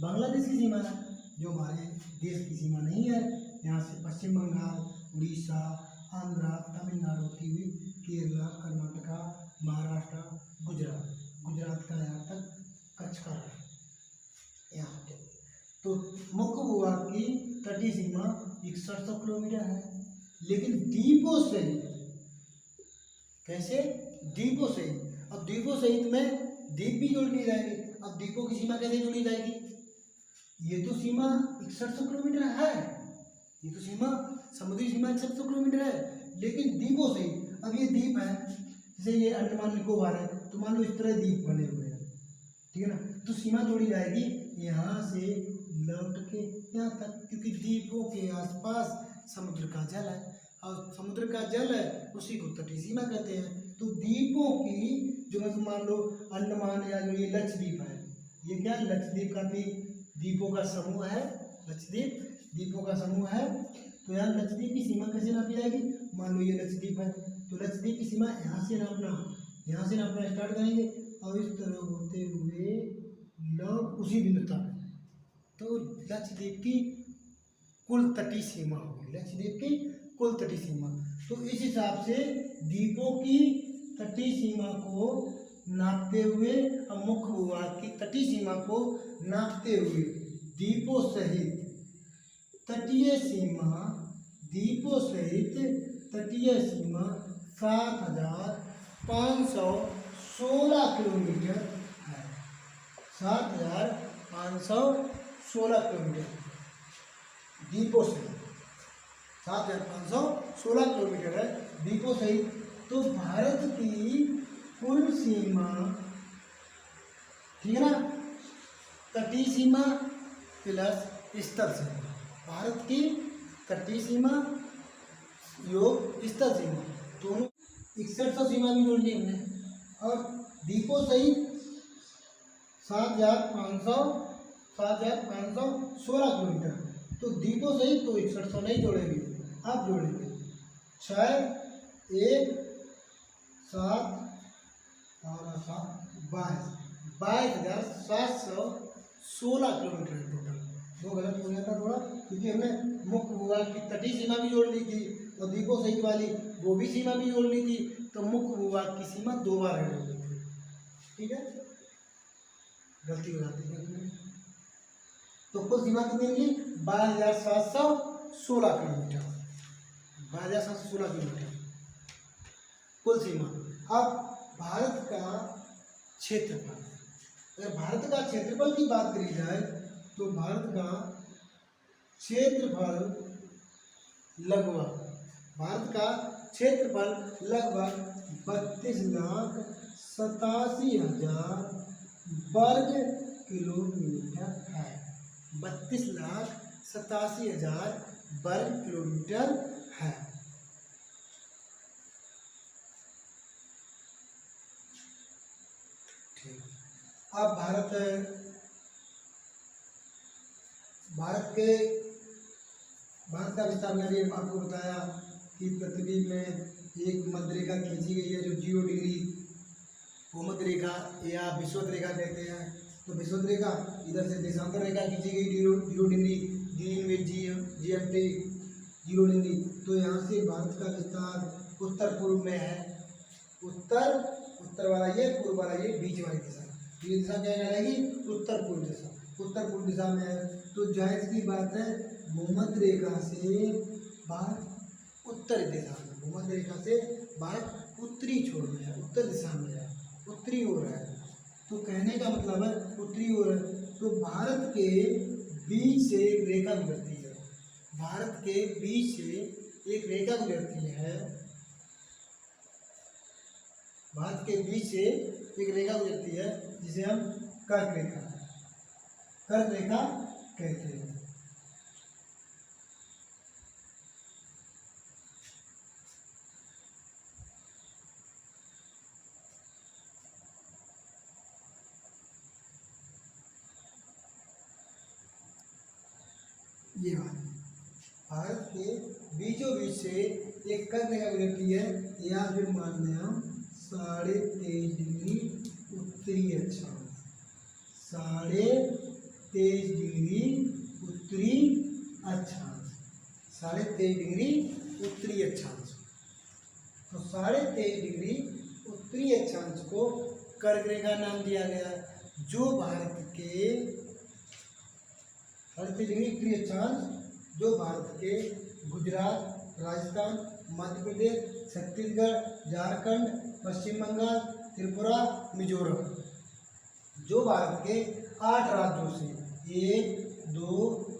बांग्लादेश की सीमा है, जो हमारे देश की सीमा नहीं है। यहाँ से पश्चिम बंगाल, उड़ीसा, आंध्रा, तमिलनाडु होती हुई केरला, कर्नाटका, महाराष्ट्र, गुजरात, गुजरात का यहाँ तक कच्छ का राष्ट्र यहाँ पे। तो मुख्य भूभाग की तटीय सीमा 6100 किलोमीटर है, लेकिन द्वीपों सहित, कैसे, द्वीपों सहित, अब द्वीपों सहित में द्वीप भी जोड़ ली जाएगी। अब द्वीपों की सीमा कैसे जोड़ी जाएगी? ये तो सीमा 6100 किलोमीटर है, ये तो सीमा समुद्री सीमा 6100 किलोमीटर है, लेकिन द्वीपों सहित, अब ये द्वीप है, जैसे ये अंडमान निकोबार है, तो मान लो इस तरह द्वीप बने हुए हैं, ठीक है ना, तो सीमा जोड़ी जाएगी यहाँ से लौट के यहाँ तक, क्योंकि द्वीपों के आसपास समुद्र का जल है, और समुद्र का जल है उसी को तटीय सीमा कहते हैं। तो द्वीपों की जो मतलब मान लो अंडमान या जो ये लक्षद्वीप है, ये क्या है, लक्षद्वीप का भी द्वीपों का समूह है, लक्षद्वीप द्वीपों का समूह है। तो यहाँ लक्षद्वीप की सीमा कैसे नापी जाएगी? मान लो ये लक्षद्वीप है, तो लक्षद्वीप की सीमा यहाँ से नापना स्टार्ट करेंगे और इस तरह होते हुए लौट उसी बिंदु तक, तो लक्षद्वीप की कुल तटीय सीमा होगी, लक्षद्वीप की कुल तटीय सीमा। तो इस हिसाब से द्वीपों की तटीय सीमा को नापते हुए और मुख्य भूभाग की तटीय सीमा को नापते हुए द्वीपों सहित तटीय सीमा, द्वीपों सहित तटीय सीमा 7516 किलोमीटर है, 7516 किलोमीटर द्वीपों सहित, 7516 किलोमीटर है द्वीपों सहित। तो भारत की कुल सीमा, ठीक है ना, तटीय सीमा प्लस स्तर सीमा, भारत की तटीय सीमा योग स्तर सीमा दोनों 6100 सीमा भी जोड़ ली हमने, और द्वीपों सहित 7516 किलोमीटर। तो द्वीपों सहित तो 6100 नहीं जोड़ेंगे, आप जोड़ेंगे 6 1 7 और 7 22,716 किलोमीटर टोटल। वो गलत हो गया था थोड़ा, क्योंकि हमने मुख्य भूभाग की तटीय सीमा भी जोड़ ली थी और द्वीपों सहित वाली वो भी सीमा भी जोड़ ली थी, तो मुख्य भूभाग की सीमा 2 बार ऐड हो गई थी, ठीक है, गलती हो जाती है। तो कुल सीमा कितनी मिली? 22,716 किलोमीटर, 22,716 किलोमीटर कुल सीमा। अब भारत का क्षेत्रफल, अगर भारत का क्षेत्रफल की बात करी जाए तो भारत का क्षेत्रफल लगभग 32,87,000 वर्ग किलोमीटर है, 32,87,000 वर्ग किलोमीटर है। ठीक, अब भारत का विस्तार मैंने आपको बताया कि पृथ्वी में एक मध्य रेखा खींची गई है जो 0 डिग्री, भूमध्य रेखा या विषुवत रेखा कहते हैं। तो विषुवत रेखा, इधर से देशांतर रेखा खींची गई 0 डिग्री, ग्रीन में GMT 0 डिग्री। तो यहाँ से भारत का विस्तार उत्तर पूर्व में है, उत्तर वाला ये, पूर्व वाला ये, बीच वाली दिशा, ये दिशा क्या कहलाएगी? उत्तर पूर्व दिशा, उत्तर पूर्व दिशा में है। तो जायज़ की बात है भूमध्य रेखा से भारत उत्तर दिशा में, भूमध्य रेखा से भारत उत्तरी छोर में है, उत्तर दिशा में है, उत्तरी ओर है। तो कहने का मतलब है उत्तरी ओर है। तो भारत के बीच से एक रेखा गुजरती है, भारत के बीच से एक रेखा गुजरती है, भारत के बीच से एक रेखा गुजरती है जिसे हम कर्क रेखा कहते हैं। ये भारत के बीचों बीच से एक कर्क रेखा गुजरती है, या फिर मान लें हम 23.5 डिग्री उत्तरी अक्षांश, 23.5 डिग्री उत्तरी अक्षांश, 23.5 डिग्री उत्तरी अक्षांश। तो 23.5 डिग्री उत्तरी अक्षांश को कर्क रेखा नाम दिया गया, जो भारत के 23 डिग्री उत्तरी अक्षांश जो भारत के गुजरात, राजस्थान, मध्य प्रदेश, छत्तीसगढ़, झारखंड, पश्चिम बंगाल, त्रिपुरा, मिजोरम, जो भारत के 8 राज्यों से 1 2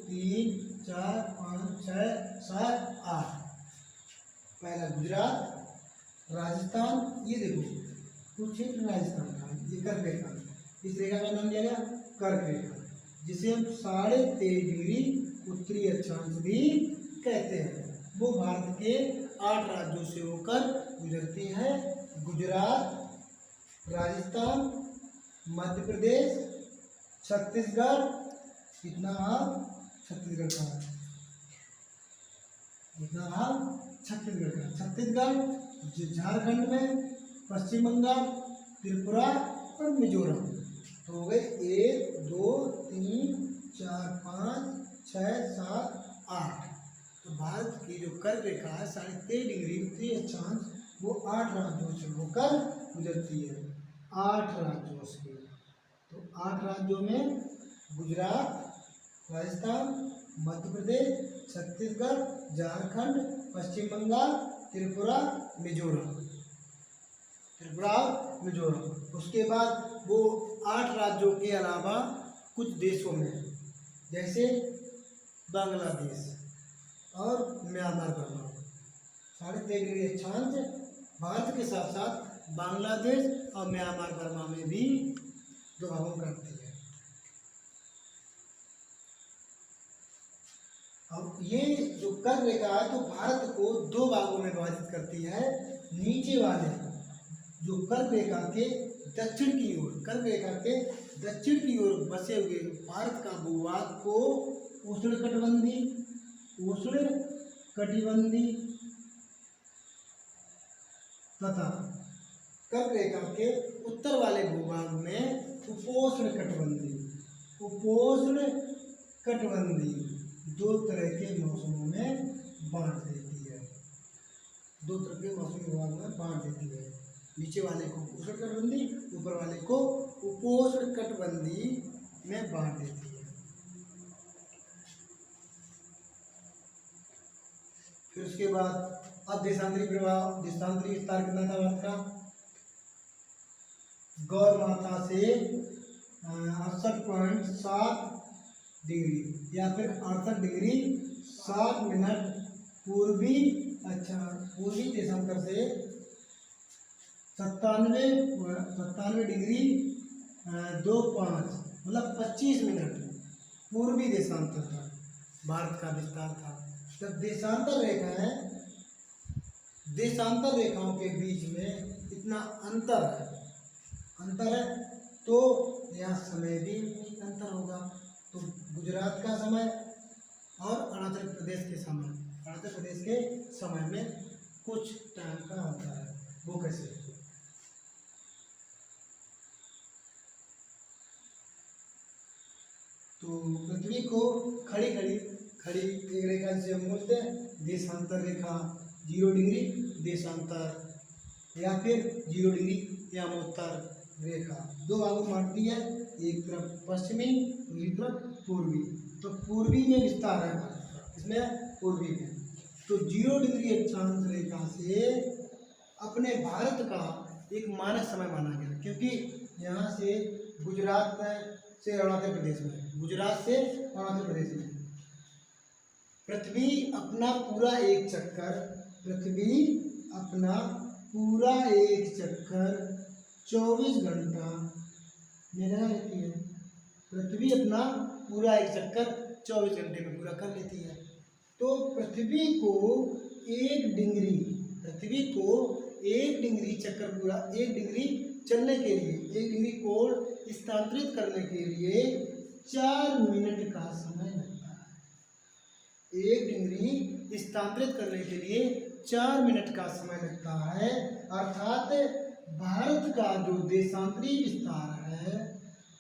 3 4 5 6 7 8, पहला गुजरात, राजस्थान, ये देखो कुछ क्षेत्र राजस्थान का, ये कर्क रेखा, इस रेखा का नाम दिया गया कर्क रेखा, जिसे हम 23.5 डिग्री उत्तरी अक्षांश भी कहते हैं। वो भारत के 8 राज्यों से होकर गुजरती है, गुजरात, राजस्थान, मध्य प्रदेश, छत्तीसगढ़, कितना छत्तीसगढ़ का, इतना छत्तीसगढ़ का, छत्तीसगढ़, झारखंड में, पश्चिम बंगाल, त्रिपुरा और मिजोरम। तो हो गए 1 2 3 4 5 6 7 8। तो भारत की जो कर्क रेखा है 23.5 डिग्री उत्तरी अक्षांश वो 8 राज्यों से होकर गुजरती है, 8 राज्यों से। तो 8 राज्यों में गुजरात, राजस्थान, मध्य प्रदेश, छत्तीसगढ़, झारखंड, पश्चिम बंगाल, त्रिपुरा, मिजोरम, उसके बाद वो 8 राज्यों के अलावा कुछ देशों में, जैसे बांग्लादेश और म्यांमार बर्मा, 23.5 डिग्री अक्षांश भारत के साथ साथ बांग्लादेश और म्यांमार बर्मा में भी प्रभाव करती है। अब ये जो कर्क रेखा है तो भारत को 2 भागों में विभाजित करती है। नीचे वाले जो कर्क रेखा के दक्षिण की ओर, कर्क रेखा के दक्षिण की ओर बसे हुए भारत का भूभाग को उष्णकटिबंधी तथा कर्क रेखा के उत्तर वाले भूभाग में उपोष्णकटिबंधी 2 तरह के मौसमों में बांट देती है, 2 तरह के मौसमी विभाग में बांट देती है। नीचे वाले को उष्णकटिबंधी, ऊपर वाले को उपोष्णकटिबंधी में बांट देती है। फिर उसके बाद अब देशांतरी प्रभाव, देशांतरी विस्तार कितना था भारत का, गौर माथा से 68.7 डिग्री या फिर 68 डिग्री 7 मिनट पूर्वी देशांतर से 97 डिग्री 25 मतलब 25 मिनट पूर्वी देशांतर था, भारत का विस्तार था। जब देशांतर रेखाओं के बीच में इतना अंतर है तो यहाँ समय भी अंतर होगा। तो गुजरात का समय और अरुणाचल प्रदेश के समय में कुछ टाइम का होता है। वो कैसे? तो पृथ्वी को खड़ी एक रेखा से हम बोलते हैं देशांतर रेखा, 0 डिग्री देशांतर या फिर 0 डिग्री यामोत्तर रेखा 2 भागों में बांटती है, एक तरफ पश्चिमी, दूसरी तरफ पूर्वी। तो पूर्वी में विस्तार है भारत का, इसमें पूर्वी में। तो 0 डिग्री अक्षांश रेखा से अपने भारत का एक मानक समय माना गया, क्योंकि यहाँ से गुजरात से अरुणाचल प्रदेश में, पृथ्वी अपना पूरा एक चक्कर 24 घंटा में लगा लेती है। पृथ्वी अपना पूरा एक चक्कर 24 घंटे में पूरा कर लेती है। तो पृथ्वी को एक डिग्री चक्कर पूरा, 1 डिग्री चलने के लिए, 1 डिग्री कोण स्थानांतरित करने के लिए 4 मिनट का समय लगता है। 1 डिग्री स्थानांतरित करने के लिए 4 मिनट का समय लगता है। अर्थात भारत का जो देशांतरी विस्तार है,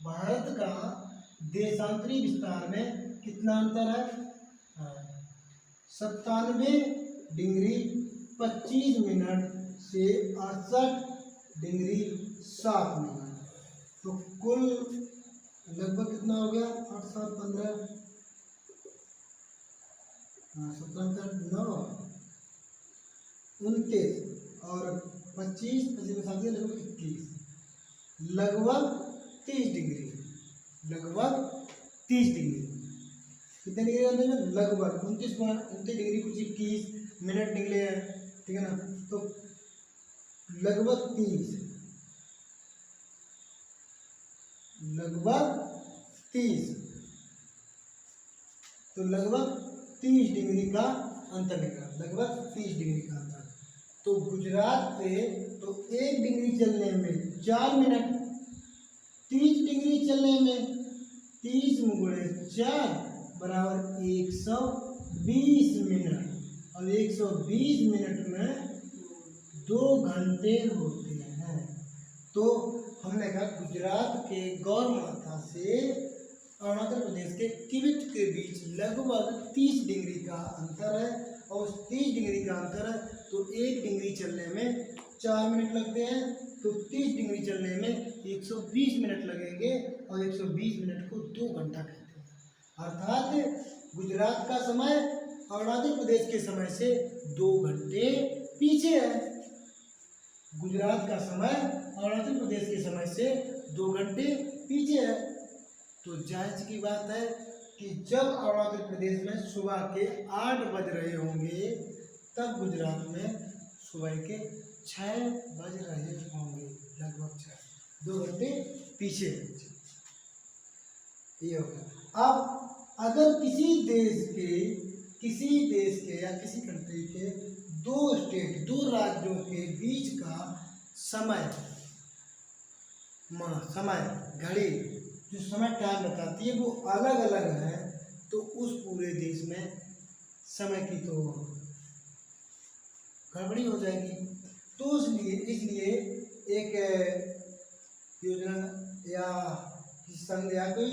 भारत का देशांतरी विस्तार में कितना अंतर है? 97 डिग्री 25 मिनट से 68 डिग्री 7 मिनट। तो कुल लगभग कितना हो गया? 8 7 15, 17 9 29 और 25 25 में लगभग 21, लगभग 30 डिग्री, लगभग 30 डिग्री। कितने डिग्री करने में? लगभग 29 डिग्री कुछ 21 मिनट निकले हैं, ठीक है ना। तो लगभग 30, लगभग 30, तो लगभग 30 डिग्री का अंतर निकला, लगभग 30 डिग्री का अंतर। तो गुजरात से तो 1 डिग्री चलने में 4 मिनट, 30 डिग्री चलने में 30 गुणे 4 बराबर 120 मिनट, और 120 मिनट में 2 घंटे होते हैं। तो हमने कहा गुजरात के गौरमाथा से अरुणाचल प्रदेश के किबिथ के बीच लगभग 30 डिग्री का अंतर है, और उस 30 डिग्री का अंतर है तो 1 डिग्री चलने में 4 मिनट लगते हैं, तो 30 डिग्री चलने में 120 मिनट लगेंगे, और 120 मिनट को 2 घंटा कहते हैं। अर्थात गुजरात का समय अरुणाचल प्रदेश के समय से 2 घंटे पीछे है। गुजरात का समय अरुणाचल प्रदेश के समय से 2 घंटे पीछे है। तो जायज की बात है कि जब अरुणाचल प्रदेश में सुबह के 8 बज रहे होंगे, तब गुजरात में सुबह के 6 बज रहे होंगे, लगभग 6, 2 घंटे पीछे। ये होगा। अब अगर किसी देश के या किसी कंट्री के 2 स्टेट, 2 राज्यों के बीच का समय घड़ी, जो समय टाइम बताती है वो अलग अलग है, तो उस पूरे देश में समय की तो गड़बड़ी हो जाएगी। तो इसलिए एक योजना या संघ या कोई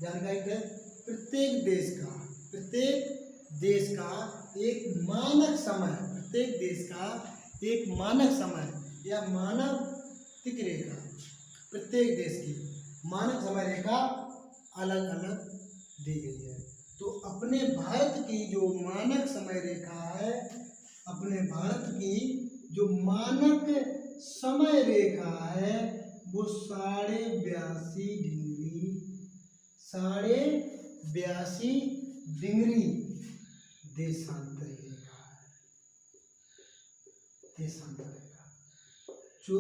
जानकारी दे, प्रत्येक देश का एक मानक समय, प्रत्येक देश का एक मानक समय या मानक रेखा, प्रत्येक देश की मानक समय रेखा अलग अलग दी गई है। तो अपने भारत की जो मानक समय रेखा है, अपने भारत की जो मानक समय रेखा है वो 82.5 डिग्री देशांतरी रेखा है। देशांतर रेखा जो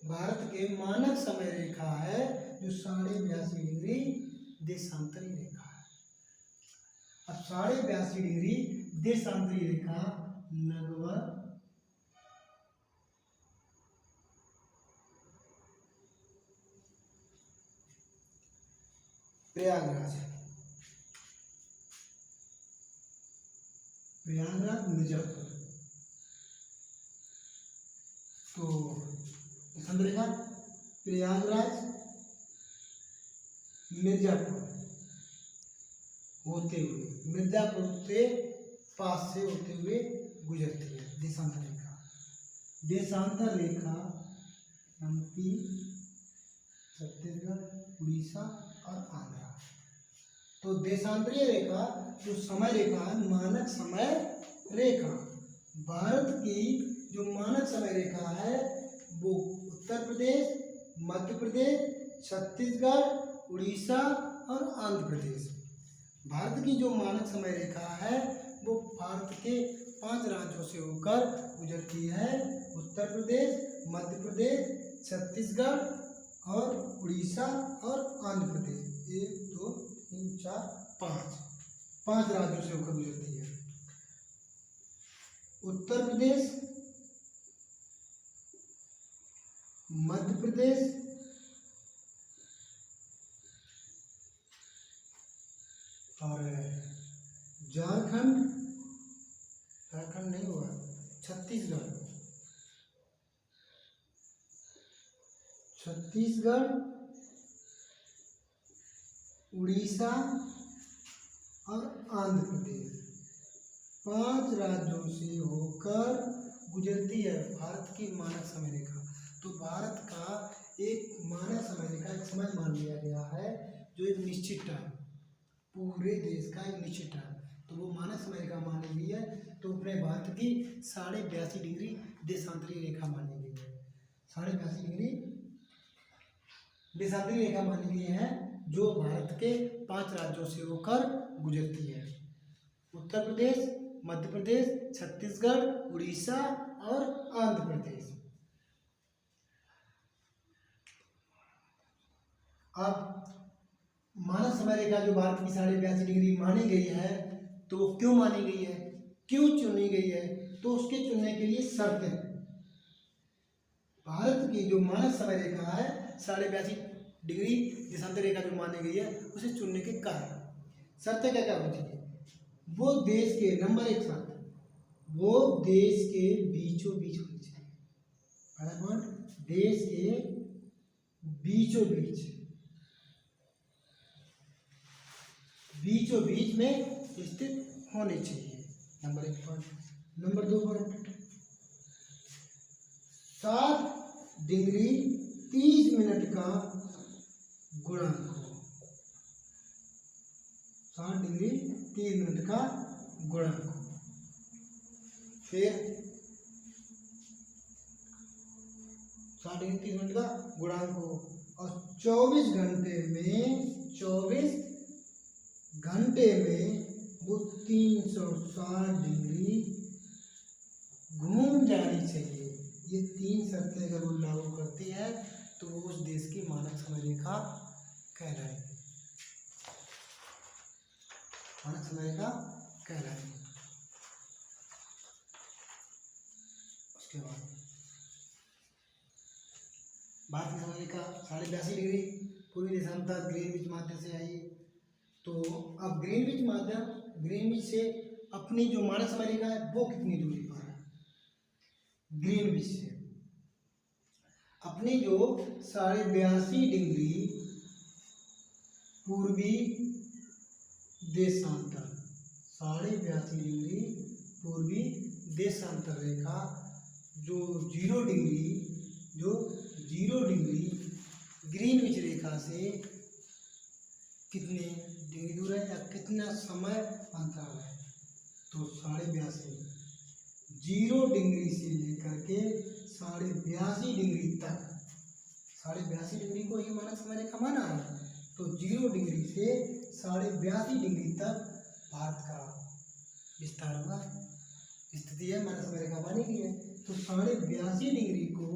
भारत के मानक समय रेखा है, जो 82.5 डिग्री देशांतरी रेखा है। अब 82.5 डिग्री देशांतरी रेखा लगभग प्रयागराज मिर्जापुर, तो रेखा प्रयागराज मिर्जापुर होते हुए, मिर्जापुर के पास से होते हुए गुजरती है देशांतर रेखा। देशांतर रेखा एमपी, छत्तीसगढ़, उड़ीसा और आंध्रा। तो देशांतरीय रेखा जो समय रेखा है, मानक समय रेखा, भारत की जो मानक समय रेखा है वो उत्तर प्रदेश, मध्य प्रदेश, छत्तीसगढ़, उड़ीसा और आंध्र प्रदेश। भारत की जो मानक समय रेखा है वो भारत के 5 राज्यों से होकर गुजरती है, उत्तर प्रदेश, मध्य प्रदेश, छत्तीसगढ़ और उड़ीसा और आंध्र प्रदेश। 1 2 3 4 5 राज्यों से होकर गुजरती है। उत्तर प्रदेश, मध्य प्रदेश, और झारखंड नहीं हुआ, छत्तीसगढ़ उड़ीसा और आंध्र प्रदेश, 5 राज्यों से होकर गुजरती है भारत की मानक समय रेखा। तो भारत का एक मानक समय रेखा, एक समय मान लिया गया है जो एक निश्चित टाइम, पूरे देश का एक निश्चित टाइम, तो वो मानक समय रेखा मानी गई है। तो अपने भारत की 82.5 डिग्री देशांतरी रेखा मानी गई है। 82.5 डिग्री देशांतरी रेखा मानी गई है जो भारत के 5 राज्यों से होकर गुजरती है। उत्तर प्रदेश, मध्य प्रदेश, छत्तीसगढ़, उड़ीसा और आंध्र प्रदेश। अब मानक समय रेखा जो भारत की 82.5 डिग्री मानी गई है, तो वो क्यों मानी गई है, क्यों चुनी गई है, तो उसके चुनने के लिए शर्तें हैं। भारत की जो मानक समय रेखा है 82.5 डिग्री देशांतर रेखा जो मानी गई है, उसे चुनने के कारण शर्तें क्या क्या होती है। वो देश के, नंबर 1 शर्त, वो देश के बीचों बीच होनी चाहिए। पहला पॉइंट, देश के बीचों बीच में स्थित होनी चाहिए, number 1 point. Number 2 point, 7 degree 30 minute का गुणांक हो, 7 डिग्री 30 मिनट का गुणांक हो। फिर 7 डिग्री 30 मिनट का गुणांक हो और 24 घंटे में वो 360 डिग्री घूम जानी चाहिए। ये 3 शर्तें अगर वो लागू करती है तो वो उस देश की मानक समय रेखा कहलाएगी, मानक समय रेखा कहलाएगी। उसके बाद भारत की समय रेखा 82.5 डिग्री पूर्वी देशांतर ग्रीनविच माध्य से आई। तो अब ग्रीनविच से अपनी जो मानक समय रेखा है वो कितनी दूरी पर है, ग्रीनविच से अपनी जो 82.5 डिग्री पूर्वी देशांतर, 82.5 डिग्री पूर्वी देशांतर रेखा जो 0 डिग्री ग्रीनविच रेखा से कितने डिग्री दूर है या कितना समय अंतराल है, तो 82.5, 0 डिग्री से लेकर के 82.5 डिग्री तक, 82.5 डिग्री को ही मानक समय रेखा माना है। तो 0 डिग्री से 82.5 डिग्री तक भारत का विस्तार हुआ, स्थिति है, मानक समय रेखा मानी गई है। तो 82.5 डिग्री को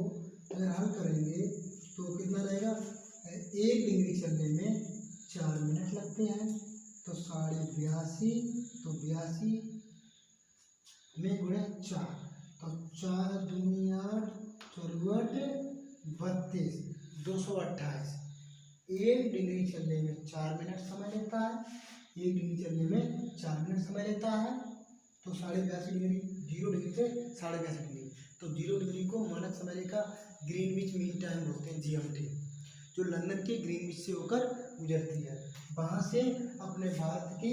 अगर हल करेंगे तो कितना रहेगा, 1 डिग्री चलने में 4 मिनट लगते हैं। तो 82.5 तो 82 में गुणे 4, तो 4 दूनी 8, 4 32, 228। 1 डिग्री चलने में 4 मिनट समय लेता है, 1 डिग्री चलने में 4 मिनट समय लेता है। तो 82.5 डिग्री, 0 डिग्री से 82.5 डिग्री, तो 0 डिग्री को मानक समय रेखा ग्रीनविच मीन टाइम बोलते हैं, GMT, जो लंदन के ग्रीनविच से होकर गुजरती है। वहाँ से अपने भारत की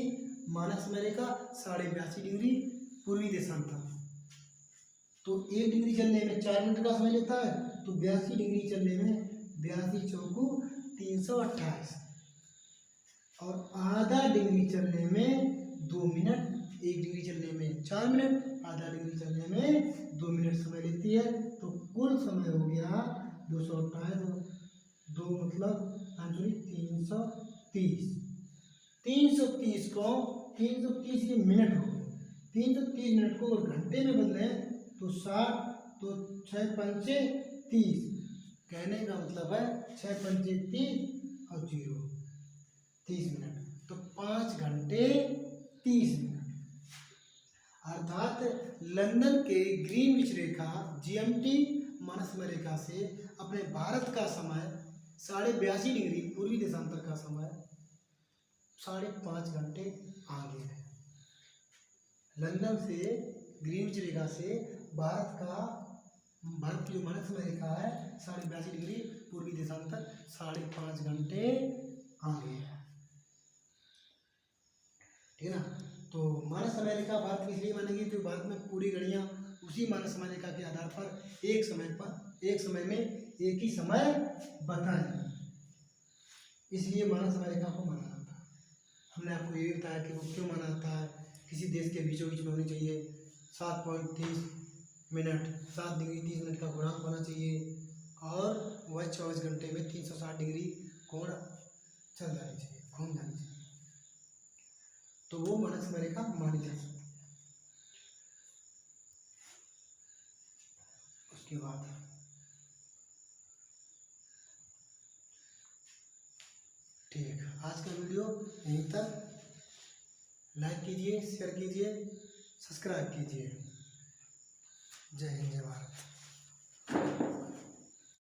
मानक समय रेखा 82.5 डिग्री पूर्वी देशांतर, तो 1 डिग्री चलने में 4 मिनट का समय लेता है। तो 82 डिग्री चलने में 82 चौकू 328 और आधा डिग्री चलने में 2 मिनट, 1 डिग्री चलने में 4 मिनट, आधा डिग्री चलने में 2 मिनट समय लेती है। तो कुल समय हो गया 228, 2 मतलब 330, 330 को 330 के मिनट हो गए, 330 मिनट को अगर घंटे में बदलें तो 60, तो 6 पंचे 30, कहने का मतलब है 6 पंचे 30 और 0 30 मिनट, तो 5 घंटे 30 मिनट। अर्थात लंदन के ग्रीनविच रेखा GMT मानक समय रेखा से अपने भारत का समय 82.5 डिग्री पूर्वी देशांतर का समय 5.5 घंटे आगे है। लंदन से ग्रीनविच रेखा से भारत की जो मानक समय रेखा है 82.5 डिग्री पूर्वी देशांतर 5.5 घंटे आगे है। ठीक है ना। तो मानक समय रेखा भारत की इसलिए मानेगी क्योंकि भारत में पूरी घड़ियाँ उसी मानक समय रेखा के आधार पर एक समय में एक ही समय बताएं, इसलिए मानक समय रेखा को माना जाता है। हमने आपको ये बताया कि वो क्यों माना जाता है। किसी देश के बीचों बीच में होनी चाहिए 7.30 मिनट, 7 डिग्री 30 मिनट का गुणांक होना चाहिए, और वह 24 घंटे में 360 डिग्री कोण चल जानी चाहिए, घूम जानी चाहिए, तो वो मानक समय रेखा मानी जा सकती है। उसके बाद ठीक, आज का वीडियो यहीं तक। लाइक कीजिए, शेयर कीजिए, सब्सक्राइब कीजिए। जय हिंद, जय भारत।